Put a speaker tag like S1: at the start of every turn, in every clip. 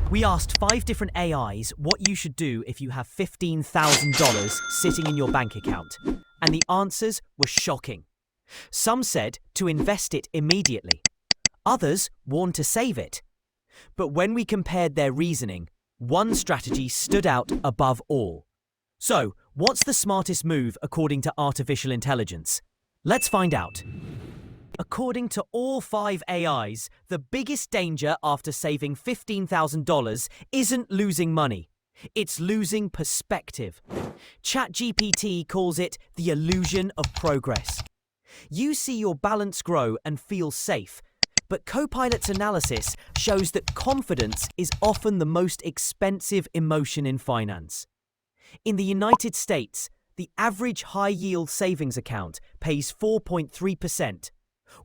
S1: We asked 5 different AIs what you should do if you have $15,000 sitting in your bank account, and the answers were shocking. Some said to invest it immediately. Others warned to save it. But when we compared their reasoning, one strategy stood out above all. So, what's the smartest move according to artificial intelligence? Let's find out. According to all 5 AIs, the biggest danger after saving $15,000 isn't losing money. It's losing perspective. ChatGPT calls it the illusion of progress. You see your balance grow and feel safe, but Copilot's analysis shows that confidence is often the most expensive emotion in finance. In the United States, the average high-yield savings account pays 4.3%,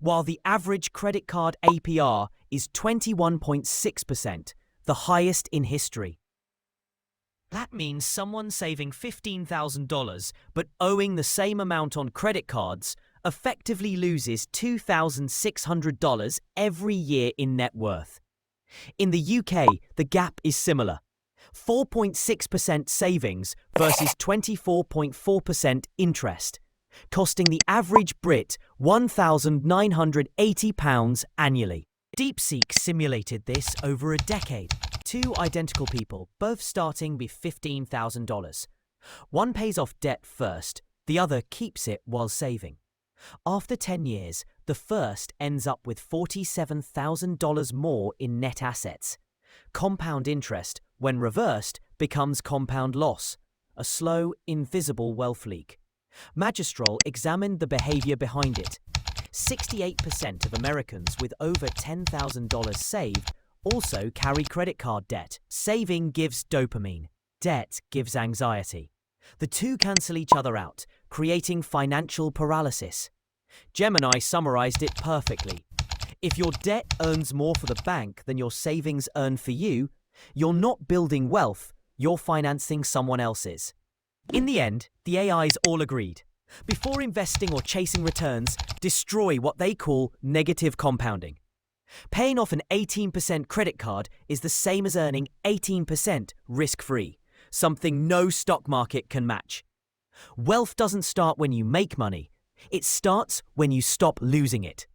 S1: while the average credit card APR is 21.6%, the highest in history. That means someone saving $15,000 but owing the same amount on credit cards effectively loses $2,600 every year in net worth. In the UK, the gap is similar. 4.6% savings versus 24.4% interest, costing the average Brit £1,980 annually. DeepSeek simulated this over a decade. 2 identical people, both starting with $15,000. One pays off debt first, the other keeps it while saving. After 10 years, the first ends up with $47,000 more in net assets. Compound interest, when reversed, becomes compound loss, a slow, invisible wealth leak. Magistral examined the behavior behind it. 68% of Americans with over $10,000 saved also carry credit card debt. Saving gives dopamine. Debt gives anxiety. The two cancel each other out, creating financial paralysis. Gemini summarized it perfectly. If your debt earns more for the bank than your savings earn for you, you're not building wealth, you're financing someone else's. In the end, the AIs all agreed. Before investing or chasing returns, destroy what they call negative compounding. Paying off an 18% credit card is the same as earning 18% risk-free, something no stock market can match. Wealth doesn't start when you make money. It starts when you stop losing it.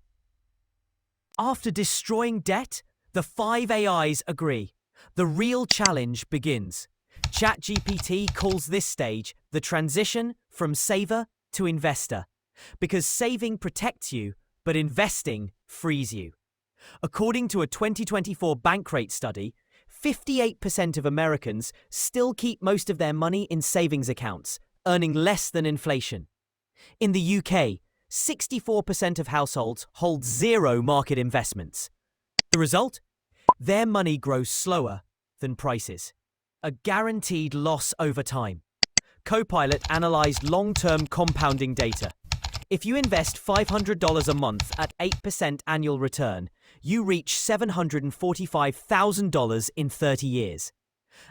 S1: After destroying debt, the 5 AIs agree. The real challenge begins. ChatGPT calls this stage the transition from saver to investor, because saving protects you, but investing frees you. According to a 2024 Bankrate study, 58% of Americans still keep most of their money in savings accounts, earning less than inflation. In the UK, 64% of households hold 0 market investments. The result? Their money grows slower than prices. A guaranteed loss over time. Copilot analyzed long-term compounding data. If you invest $500 a month at 8% annual return, you reach $745,000 in 30 years.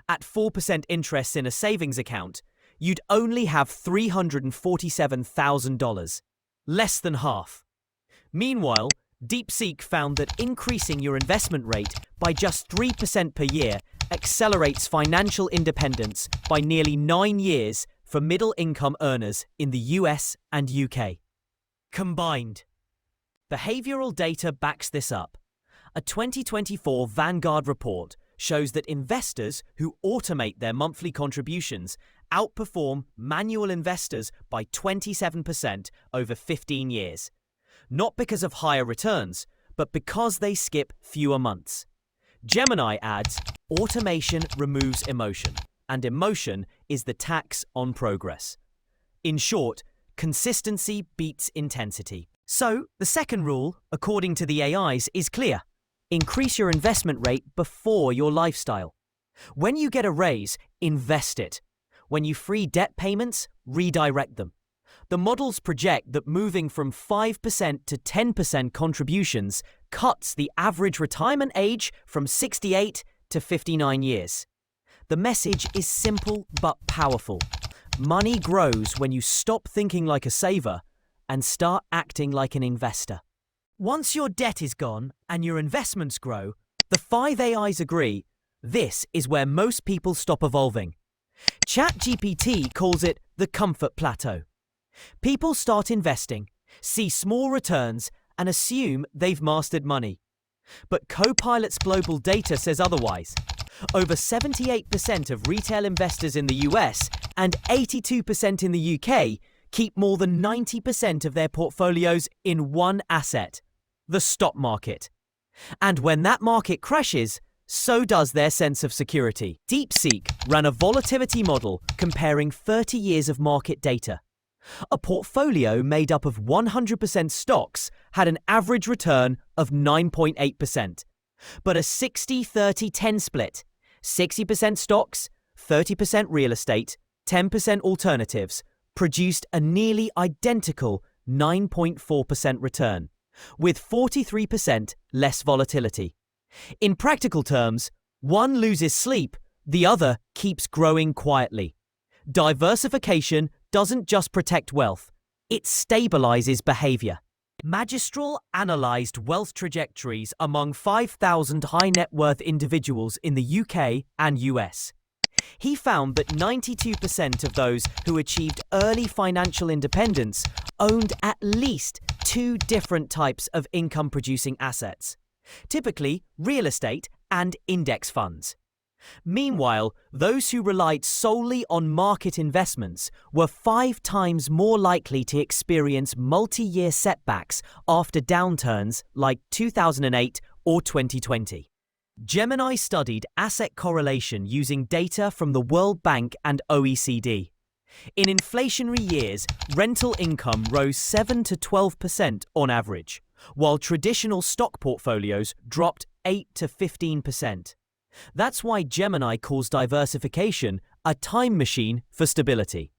S1: At 4% interest in a savings account, you'd only have $347,000, less than half. Meanwhile, DeepSeek found that increasing your investment rate by just 3% per year accelerates financial independence by nearly 9 years for middle-income earners in the US and UK. Combined. Behavioral data backs this up. A 2024 Vanguard report shows that investors who automate their monthly contributions outperform manual investors by 27% over 15 years. Not because of higher returns, but because they skip fewer months. Gemini adds, automation removes emotion, and emotion is the tax on progress. In short, consistency beats intensity. So, the second rule, according to the AIs, is clear. Increase your investment rate before your lifestyle. When you get a raise, invest it. When you free debt payments, redirect them. The models project that moving from 5% to 10% contributions cuts the average retirement age from 68 to 59 years. The message is simple but powerful. Money grows when you stop thinking like a saver and start acting like an investor. Once your debt is gone and your investments grow, the 5 AIs agree This is where most people stop evolving. ChatGPT calls it the comfort plateau. People start investing, see small returns, and assume they've mastered money. But Copilot's global data says otherwise. Over 78% of retail investors in the US and 82% in the UK keep more than 90% of their portfolios in one asset, the stock market. And when that market crashes, so does their sense of security. DeepSeek ran a volatility model comparing 30 years of market data. A portfolio made up of 100% stocks had an average return of 9.8%. But a 60-30-10 split, 60% stocks, 30% real estate, 10% alternatives, produced a nearly identical 9.4% return, with 43% less volatility. In practical terms, one loses sleep, the other keeps growing quietly. Diversification doesn't just protect wealth, it stabilizes behavior. Magistral analyzed wealth trajectories among 5,000 high net worth individuals in the UK and US. He found that 92% of those who achieved early financial independence owned at least 2 different types of income-producing assets, typically real estate and index funds. Meanwhile, those who relied solely on market investments were 5 times more likely to experience multi-year setbacks after downturns like 2008 or 2020. Gemini studied asset correlation using data from the World Bank and OECD. In inflationary years, rental income rose 7 to 12% on average, while traditional stock portfolios dropped 8 to 15%. That's why Gemini calls diversification a time machine for stability.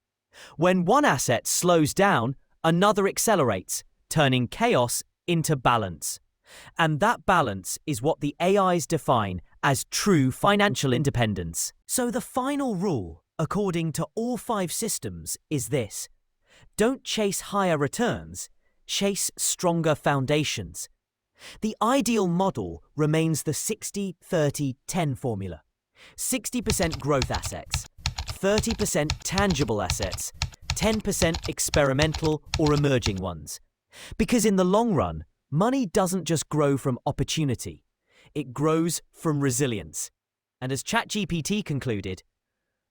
S1: When one asset slows down, another accelerates, turning chaos into balance. And that balance is what the AIs define as true financial independence. So the final rule, according to all 5 systems, is this: don't chase higher returns, chase stronger foundations. The ideal model remains the 60-30-10 formula. 60% growth assets, 30% tangible assets, 10% experimental or emerging ones. Because in the long run, money doesn't just grow from opportunity, it grows from resilience. And as ChatGPT concluded,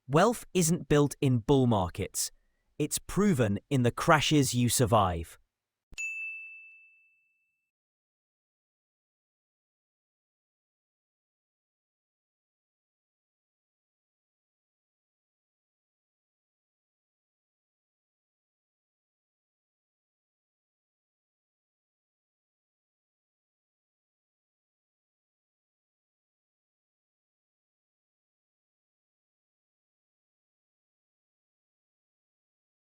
S1: wealth isn't built in bull markets, it's proven in the crashes you survive.